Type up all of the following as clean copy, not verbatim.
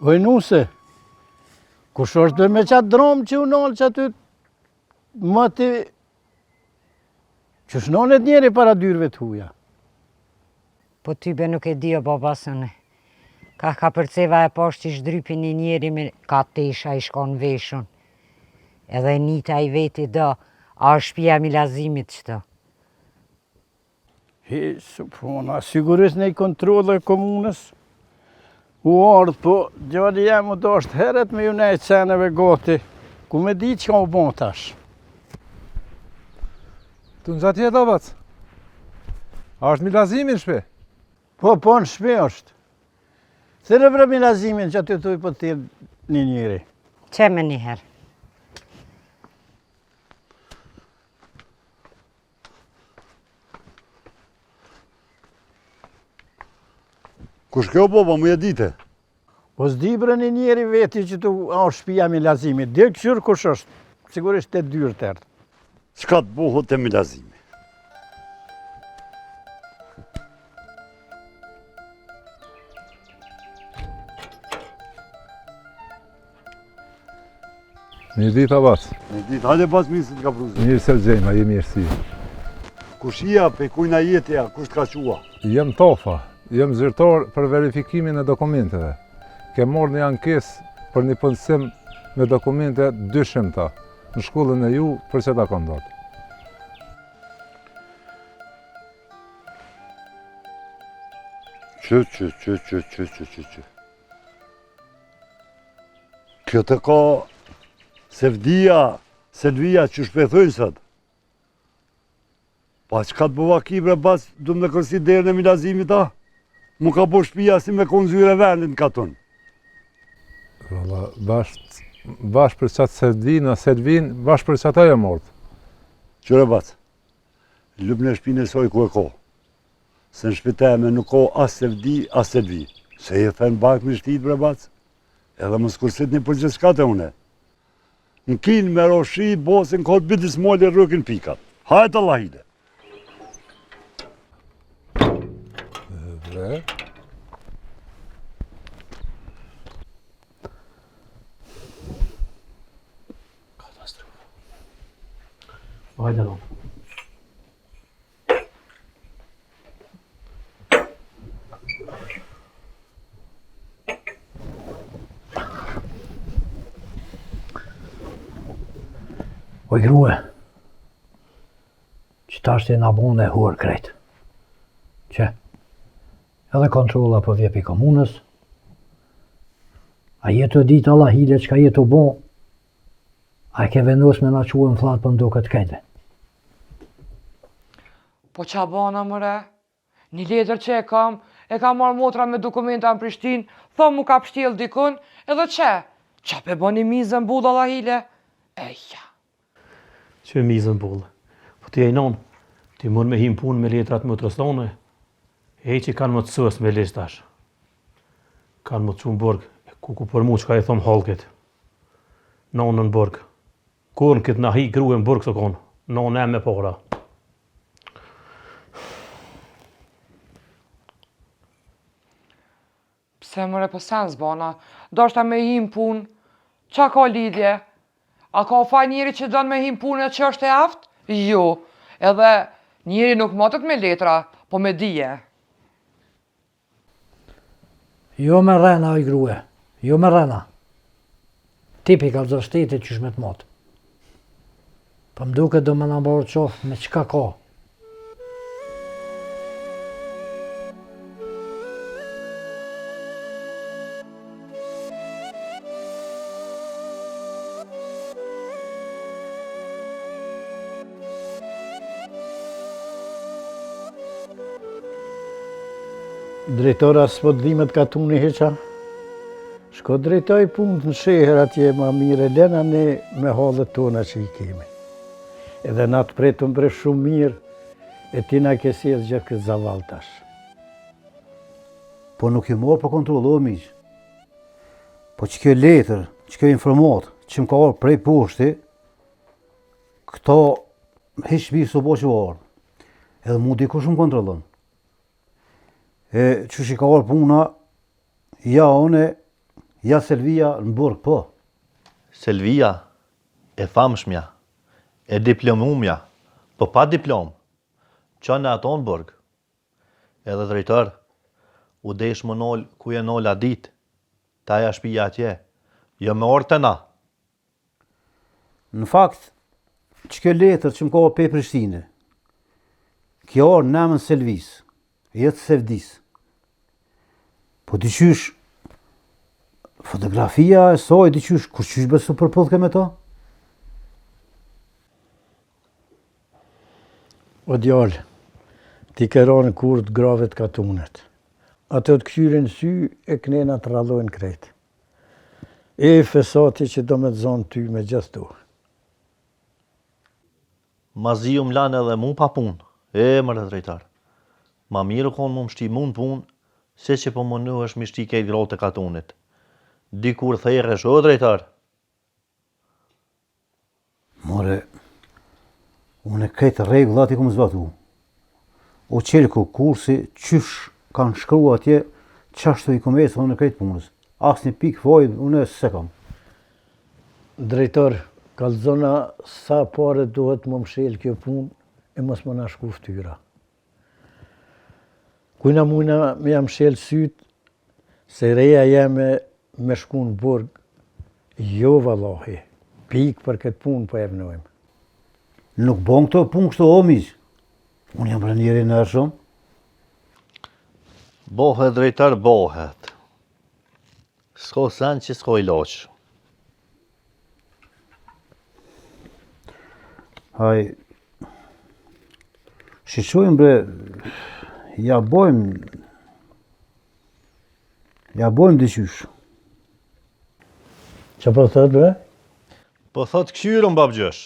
Nuse, kush është me qatë dromë që unollë që aty më të... që shnonet njeri para dyrve të huja. Po ty be nuk e di o babasëne. Ka përceva e poshtë i shdrypin një njeri me ka tesha i shkon veshun. Edhe nita i veti do, a është shpia milazimit qëto. Supona, sigurisht në i kontrole komunës. U ardhë, po gjari jam u do është heret me ju nejtë seneve goti, ku me di që ka u bon tash. Tu në gjatë jetë abac? A është milazimin shpe? Po, në shpe është. Se në vre milazimin që aty të i po të tjerë një njëri. Që me njëherë? Kush kjo boba, mu je dite? Po s'di bre një njeri veti që tu a shpia milazimit. Dhe këshur kush është, sigurisht të dyrë tërë. Qka të buhut të milazimi? Mirë ditë abac. Mirë ditë, hajde pas mirë se të ka pruzë. Mirë se gjejma, je mirësi. Kush ija, pe kujna jetëja, kush t'ka qua? Jem Tofa, jem zyrtar për verifikimin e dokumenteve. Ke morë një ankes për një punësim me dokumente 200 në shkollën e ju për që ta kondat. Që. Kjo të ka Selvia që shpethojnë sëtë. Pa që ka të bëva ki bre bas, du më në kërsi derën e milazimit ta? Mu ka bo shpia si me konzyre vendin ka tonë. Valla, bash për qatë Selvin, bash për qatë ajo mordë. Qëre bas, lëp në shpinë e soj ku e ko. Se në shpiteme nuk ko as Selvi. Se e thënë bak me shtit bre bas, edhe më skursit një për gjithë shkate une. Në kinë me roshi, bosin kohët bitis molli rëkin pikat. Hajtë Allahide. Bre. Katastrofa. Hajde lo. O i grue, që ta është e nabon e huar krejt. Që, edhe kontrola për vjepi komunës, a jetë të ditë Allahile që ka jetë të bon, a ke vendos me na quën flatë për ndo këtë kejte. Po qa bana mëre, një letër që e kam marrë motra me dokumenta në Prishtinë, thonë mu ka pështjel dikun, edhe qa pe bo një mizën budë Allahile? Eja. Që mizën bullë. Po ti e non, ti mund me him punë me letrat më të rëstone, e që kanë më të sës me listash. Kanë më të qunë borg, ku për mu që ka e thomë halket. Nonë në borg. Kur në këtë nahi grue në borg së konë, nonë e me pora. Pse mëre për sen zbana, do shta me him punë, qa ka lidhje? A ka fa njeri që dënë me him punë që është e aftë? Jo, edhe njeri nuk matët me letra, po me dije. Jo me rena, o i grue, jo me rena. Tipi ka zë shtetit që shmet matë. Po më duke do më në bërë qofë me qka ka. Drejtora s'po të dhimet ka tuni heqa. Shko drejtoj punë në sheher atje ma mire, lena ne me hallet tona që i kemi. Edhe na të pretëm për shumë mirë, e ti na ke sjellë gjithë këtë zavall tash. Po nuk i morë për kontrolë, o miq. Po që kjo letër, që kjo informat, që më ka orë prej poshti, këto hiç mirë s'u bo që orë. Edhe mu dikush më kontrollon. E që shi ka orë puna, ja one, Ja Selvia në burg, po. Selvia e famshmja, e diplomumja, po pa diplom, që në ato në burg. Edhe drejtër, u desh më nol ku e nola dit, ta ja shpija atje, jo me orë të na. Në fakt, që kjo letër që më ka pe Prishtine, kjo orë nëmën Selvis, jetë Sevdis. Po dyqysh, fotografia e soj dyqysh, kur qysh besu përpullke me to? O djallë, ti këranë kur të gravet katunet. Ato të këqyrin sy e knena të rallojnë krejt. E fesati që do me të zonë ty me gjithë. Ma zi u mlanë edhe mu pa punë, e mërë drejtar. Ma mirë konë mu më shti mund punë, se që po më në është mi shti kejt grotë e katunit. Dikur thejre shë, o drejtar. More, unë e krejtë regullat i kom zbatu. O qelku kursi, qysh kanë shkru atje, qashtu i kom esë unë e krejtë punës. Asë një pikë vojë, unë e se kam. Drejtor, kalzona sa pare duhet më mshel kjo punë e mos më nashku ftyra. Kujna mujna me jam mshel sytë, se reja jeme me shku në burg, jo vallahi, pikë për këtë punë po e vnojmë. Nuk bon këto punë kështu o miq. Unë jam rënjeri në shumë. Bohet drejtar, bohet. S'ko sen që s'ko i loqë. Haj, shiqojmë bre, ja bojmë dyqysh. Që po thët bre? Po thot këshyrën, babgjësh.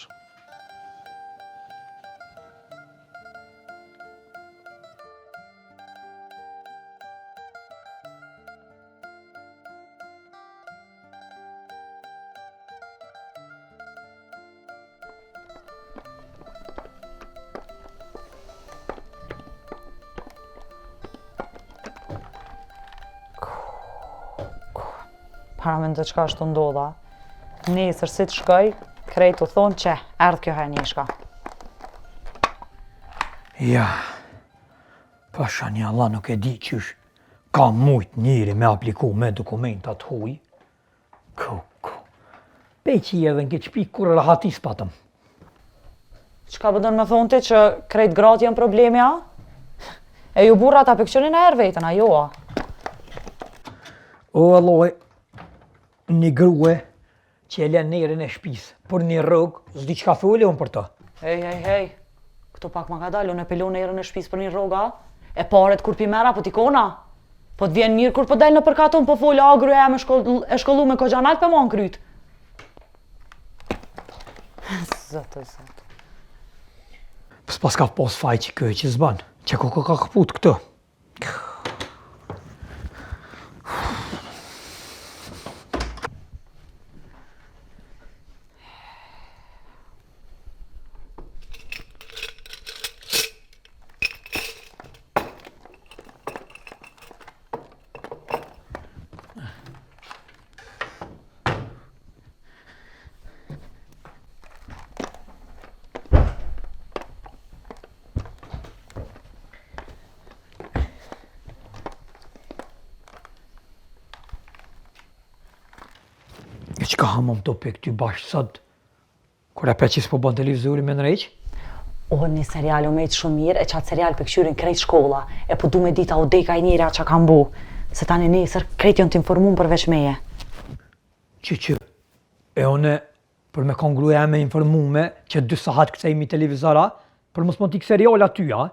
Para me në të qka është të ndodha. Nesër si të shkoj, krejt të thonë që erdhë kjo hajnishka. Ja, pasha një Allah nuk e di qysh ka mujt njëri me apliku me dokumentat huj. Peqi edhe në këtë shpik kur rahatis patëm. Qka bëndon me thonë ti që krejt gratë janë problemi, a? E ju burra ta pëkqonin a erë vetën, a jo, a? O alloj, një grue që e len nerën e shpis për një rrugë, s'di qka thule unë për të. Hej, këto pak ma ka dalë, unë e pelon nerën e shpis për një rrugë, a? E paret kur pi mera, po t'ikona? Po t'vjen mirë kur po del në përkaton, po folë, a gruja e shkollu me kogjanat për ma në kryt. Zëtë. S'pas ka pos faj që këj që zban, që ka këput këtë. E qka hamam të pe këty bashkë sot, kur e pe që s'po bën televizori me nërejq? O, një serial o me të shumë mirë, e qatë serial për këshyrin krejt shkolla, e po du me dita o deka i njëra që kam bu, se tani nesër krejt janë t'informum përveç meje. Që, e one, për me kongruja me informume, që 2 sahat kësejmi televizora, për mos mund t'i serial aty, a?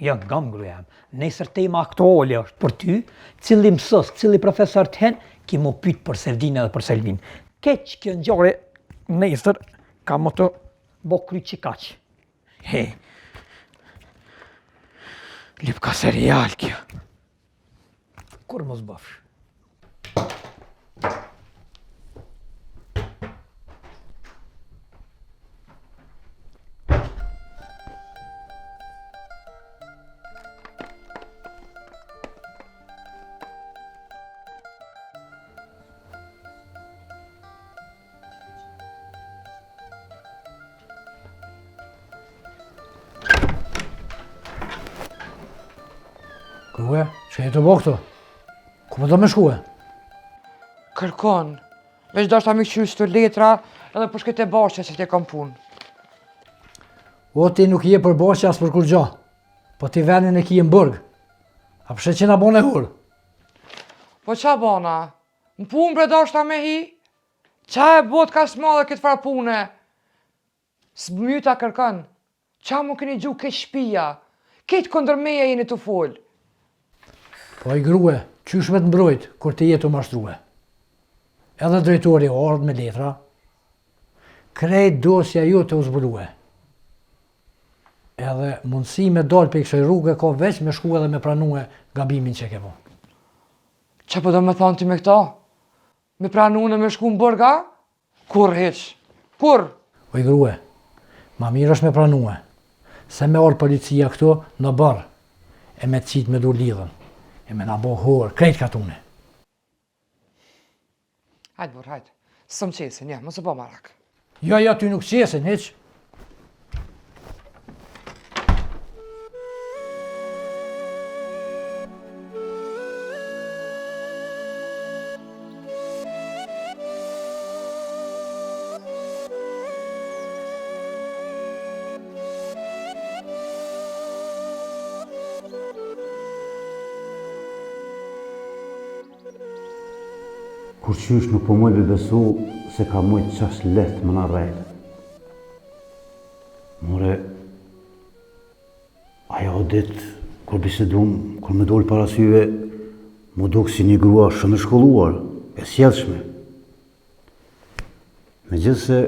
Ja, nga më grujem, nesër tema aktuale është për ty, cili mësës, cili profesor të hen, ki mu pytë për Selvin edhe për Selvin. Keq kjo njore nesër, ka më të bo kry që kaq. He, lip ka serial kjo. Kur mos bëfsh? Grue, që e të bo këto? Ku po do me shkue? Kërkon. Veç do shta mi qysh të letra edhe për shkete bashkë që t'je kam punë. O ti nuk je për bashkë as për kur gjo, po ti venin e ki në burg. A përshe që na bon e hur? Po qa bona? Në punë bre do shta me hi? Qa e bot ka s'madhe këtë fara pune? S'myta kërkon. Qa mu këni gju këtë shpia? Këtë këndër meja jeni të folë. Po i grue, qysh me të mbrojt, kur ti je të mashtruhe. Edhe drejtori ardh me letra, krejt dosja ju të uzbulue. Edhe mundësi me dalë për i kësoj rrugë ka veç me shku edhe me pranue gabimin që ke po. Qa po do me thonë ti me këta? Me pranue në me shku në burga? Kur heq? Kur? O i grue, ma mirë është me pranue, se me orë policia këto në bërë, e me të qitë me dur lidhën, e me na bo horë, krejt katune. Hajtë burë, hajtë. Sëm qesin, ja, mos e po marak. Jo, ty nuk qesin, heq. Kur qysh nuk po moj me besu se ka moj qash let më na rejtë. More, ajo dit, kur bisedum, kur me dojnë para syve, mu duk si një grua shumë e shkolluar, e sjedhshme. Me gjithë se,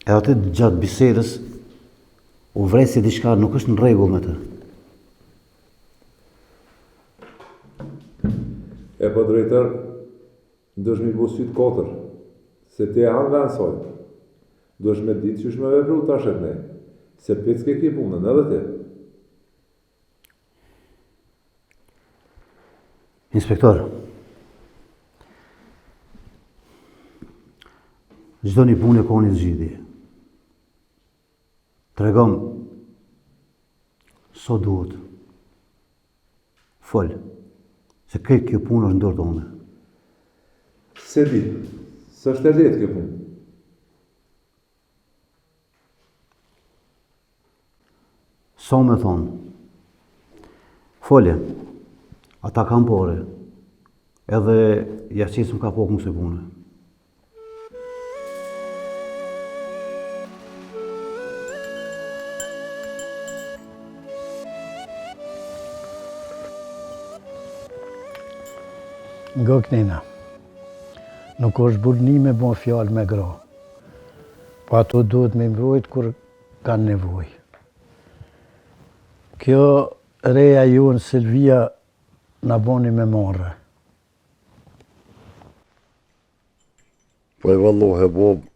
edhe atë gjatë bisedës, u vrejtë se diçka nuk është në rregull me të. E po drejtër, ndësh mi bu sytë kotër, se ti e hanë venë soj. Ndësh me ditë që shme vepru të ashet ne, se pëtë s'ke ki punën, edhe ti. Inspektor, gjdo një punë e ka një zgjidhje. Tregom, so duhet. Fol, se këtë kjo punë është ndërë tonë. Se di, së është e letë kjo punë. So me thonë, folje, ata kam pore, edhe jashqisëm ka pokë mëse punë. Nga kënina, nuk është burni me bon fjallë me gra, po ato duhet me mbrojt kur kanë nevoj. Kjo reja jonë Silvia na boni me marrë. Po e vallohe Bob,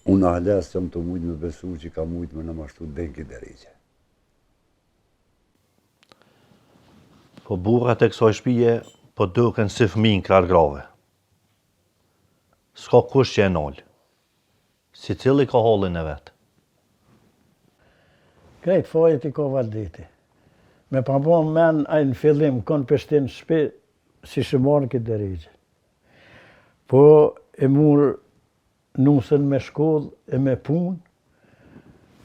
unë ahles që më të mujtë me besu që ka mujtë me në mashtu Denki Deriqe. Po burrat e kësaj shtëpie po duken si fëmijë krahë grave. S'ka kush që e nol. Si cili ka hallin e vetë. Krejt fajet i ka Valdeti. Me pa bon men a në fillim konë pështin shpi si shëmarë këtë Deriqe. Po e murë nusën me shkollë e me punë,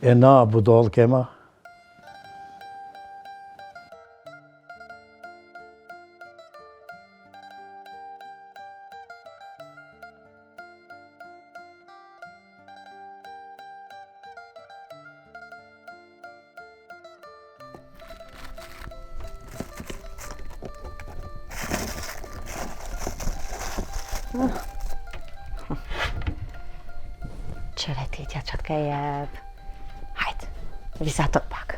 e na budal kema. Qëre ti tja që t'ka jep. Hajtë, visa të pak.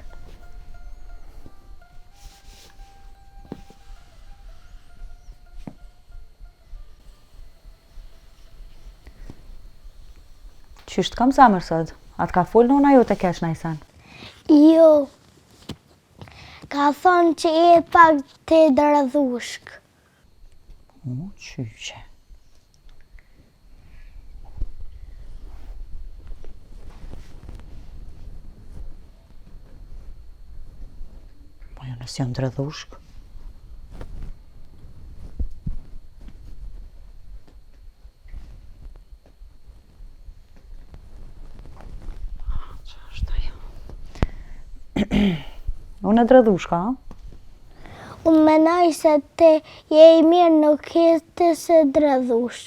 Qysht kam zemër sot? Atë ka full nona ju të kesh najsen? Jo, ka thonë që e pak të dërëdhushk. O, qyqe. Po jo nësë janë dërëdhushk. Unë e dredhushka, ha? Unë menoj se ti je I mirë nuk jetë se dredhush.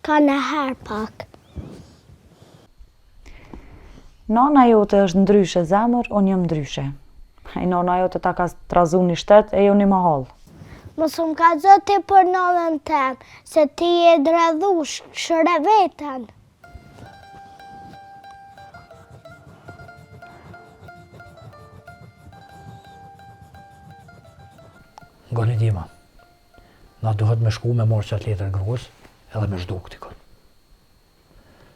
Ka në herë pak. Nana jote është ndryshe zemër, unë jam ndryshe. E nana jote ta ka trazu një shtet e jo një mahal. Mos më ka zoti për nanën tem, se ti je dredhush, shëre veten. Goni Dima, na duhet me shku me morë qatë letër gruës edhe me zhduk t'i kon.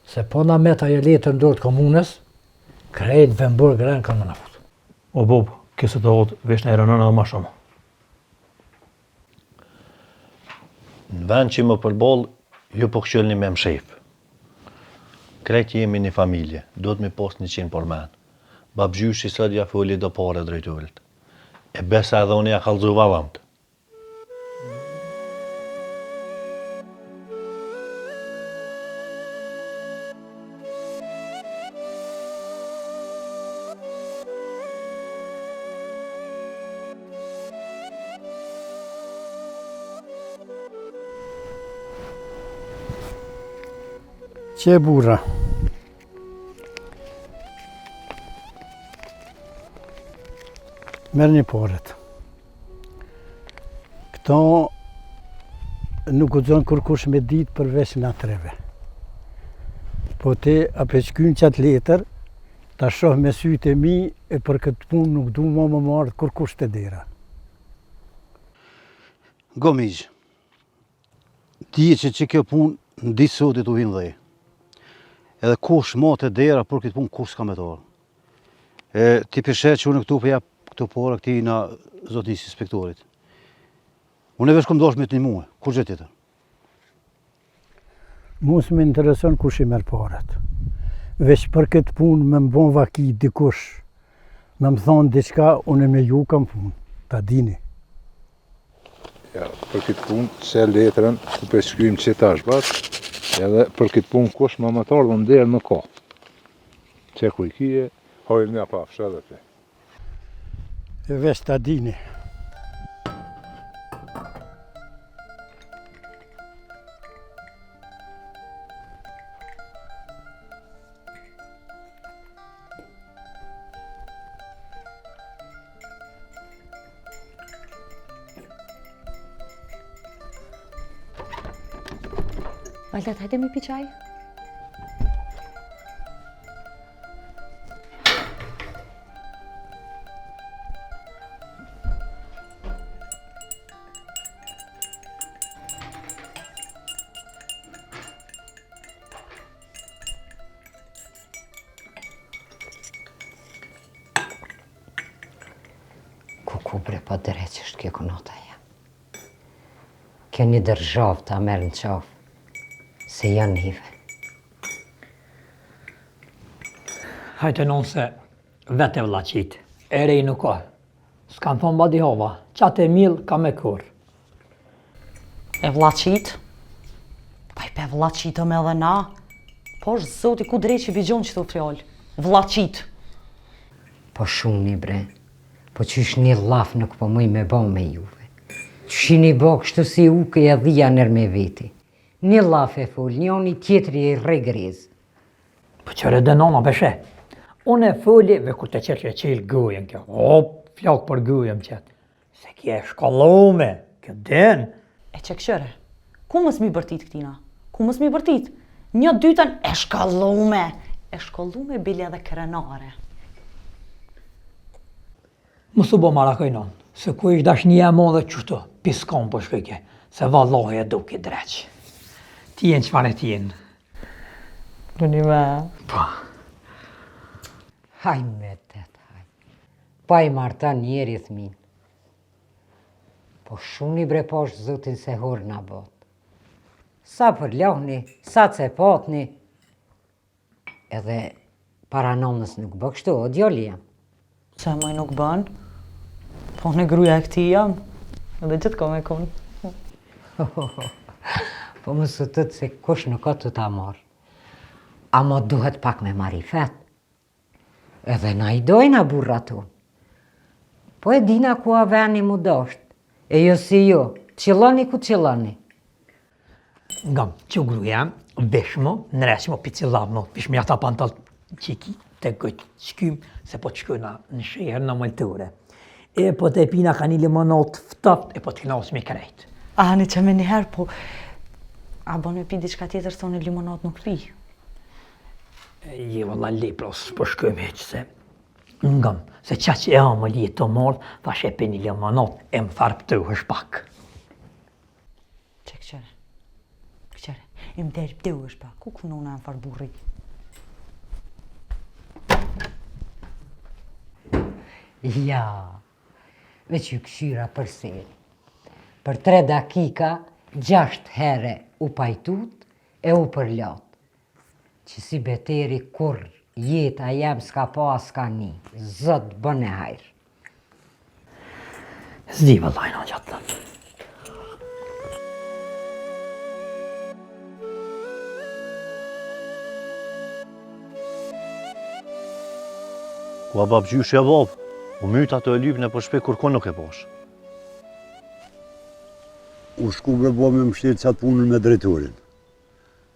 Se po na met ajo letër në dorë të komunës, krejt vëmbër gren kanë më na fut. O Bob, kësë të hodë vesh në eronën edhe ma shumë. Në vend që më përbol, ju po këshëllni me më shef. Krejt jemi një familje, do të mi post 100 për men. Babgjyshi sot ja foli do pare drejturit. E besa edhe unë ja kalzu valamt. Që burra? Merë një paret. Këto nuk u zonë kërkush me ditë përveç natreve. Po ti apeqkyn qatë letër, ta shoh me sytë e mi e për këtë punë nuk du më marrë kërkush të dera. Gomigj, ti që kjo punë në ditë sotit u vinë dhej. Edhe kush ma të dera për këtë punë, kush s'ka me të orë. Ti përshet që unë këtu për jap këtu pora këti në zotnisë inspektorit. Unë e vesh këmë dosh me të një muë, kur gjë tjetër? Mu s'me intereson kush I merë parat. Veç për këtë punë me më bon vaki dikush, me më thonë diçka, unë me ju kam punë, ta dini. Ja, për këtë punë, se letrën, të përshkrym që tash bashkë, edhe për këtë punë kush më më të ardhën derë në ka. Që kujkije, hojnë nga pafshë edhe te. E veç ta dini. Valdat, hajde mi pi qaj. Kuku bre, pa dreqësht kjo konota ja. Kjo një dërzhav ta merë në qafë. Se janë hive. Hajte non se vete vlaqit, e rej nuk ka. S'kan thonë badi hova, qatë e mil ka me kur. E vlaqit? Pa I pe vlaqitëm edhe na. Po është zoti ku drejt që bigjon që të fjallë. Vlaqit. Po shumë bre, po qysh një laf nuk po mëj me bo me juve. Qysh një bo kështu si uke e dhia nër me veti. Një laf e full, njoni tjetëri e regrez. Po qëre dhe nona beshe. Unë e fulli ve kur të qelë qelë gëjen kjo. Hop, flak për gëjem qëtë. Se kje e shkallome, kjo den. E që këshëre, ku mës mi bërtit këtina? Ku mës mi bërtit? Një dytën e shkallome. E shkallome bilja dhe krenare. Mësu bo marakojnon, se ku ish dash një e mo dhe qështu, piskon po shkëke, se vallohi e duke dreq. Tjenë qëfar e tjenë. Rëni me. Pa. Haj me tëtë, haj. Pa I marta njeri thmin. Po shumë I bre poshtë zotin se horë në botë. Sa për lohni, sa ce potni. Edhe para nonës nuk bë kështu, o djoli jam. Se mëj nuk bën. Po në gruja e këti jam. Edhe gjithë ka me konë. Po më së tëtë se kush nuk ka të ta marë. Amo duhet pak me marifet. Edhe na I dojna burra tonë. Po e dina ku a veni mu dosht. E jo si jo, qiloni ku qiloni. Ngam, që gruja, veshmo, nëresimo picilavno, vishmi ata pantal qiki, të gëjt shkym, se po të shkojna në shehër në malture. E po të pina ka një limonat ftat, e po të knaus me krejt. Ani që me njëherë, po... A bon me pi diçka tjetër thonë limonat nuk pi? Je valla lepros, po shkojmë heq se... Ngam, se qa që e amë lijet të mordë, thash e pe një limonat, e më tharp të është pak. Që këqere? Këqere, e më derë të është pak, ku kënona e më farë burri? Ja, veç ju këshyra për seri. Për 3 dakika, 6 here u pajtut e u përlot. Që si beteri kur jeta jem s'ka pa s'ka një, zot bën e hajrë. Zdi vëllaj në gjatë të. Ku a bab gjysh e bab, u myta të e lypën e për shpe kur kon nuk e posh. U shku bre bo me mështirë qatë punën me drejtorin.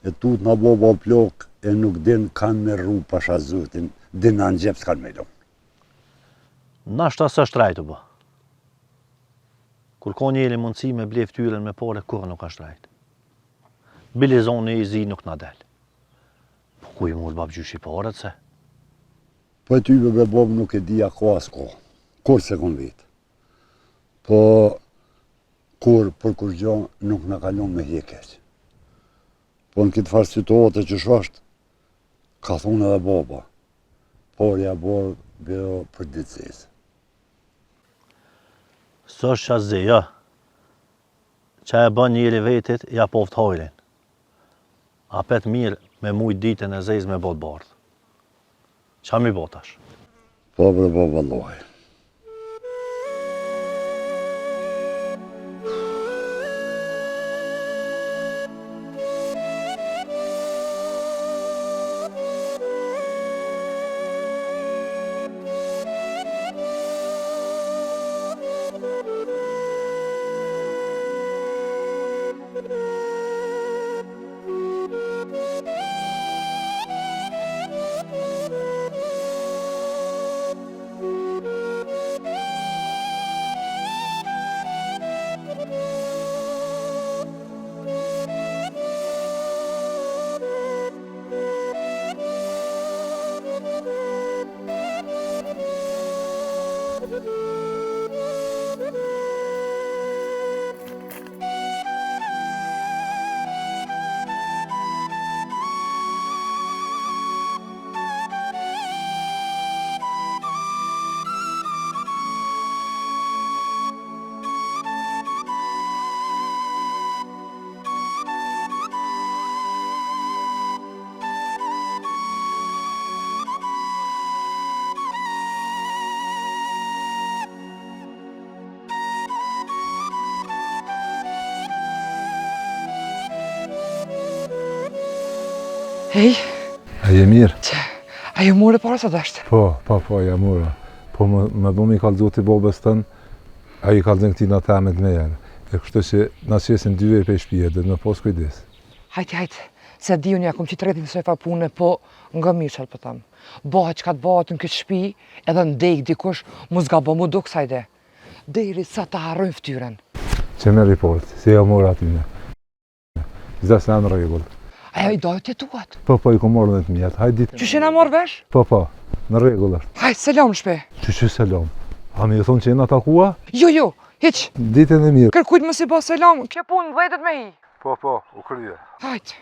E tut nga bo plok e nuk din kanë me rru pasha zotin, din në gjep s'kanë me do. Nashta së shtrajtu ba. Kur ka njeri mundësi me blef tyren me pare, kur nuk ka shtrajt. Bili zonë i zi nuk na del. Po ku i mund bab gjysh i paret se? Po e tyve bre bob nuk e dia ka as ko, kur se kon vetë. Po kur për kur gjo nuk në kalon me hjekeq. Po në këtë farë situatë që shashtë, ka thonë edhe baba, por ja borë bero për ditësis. Së është që zi, ja. Që e bën njëri vetit, ja poft hojlin. A pet mirë me mujt ditën e zez me bot bardhë. Qa mi botash? Po bre baba loj. Hej, A je mirë? a ju more para sa dashtë? Po, ja mora. Po më dhumi i kalëzu të bobës tënë, a i kalëzën këti në temet me janë. E kështu që në qesin 2 vej për shpije, dhe në pos kujdes. Hajt, se di unë ja kom qitë retin së e fa pune, po nga mirë që alë pëtam. Bëha që ka të bëhat në këtë shpi, edhe në dejk dikush, mu zga bë mu do kësajde. Deri sa të harrojnë ftyren. Që me report, se ja mora aty në. Zdas në regull. Aja i dojë të tuat. Po, i ku morën dhe të mjetë, hajt ditë. Që shena morë vesh? Po, në regull është. Hajt, selam në shpe. Që selam? A mi e thonë që jena takua? Jo, hiq. Ditën e mirë. Kërkujt më si ba selam, kje punë vëjtët me hi. Po, u kryje. Hajt.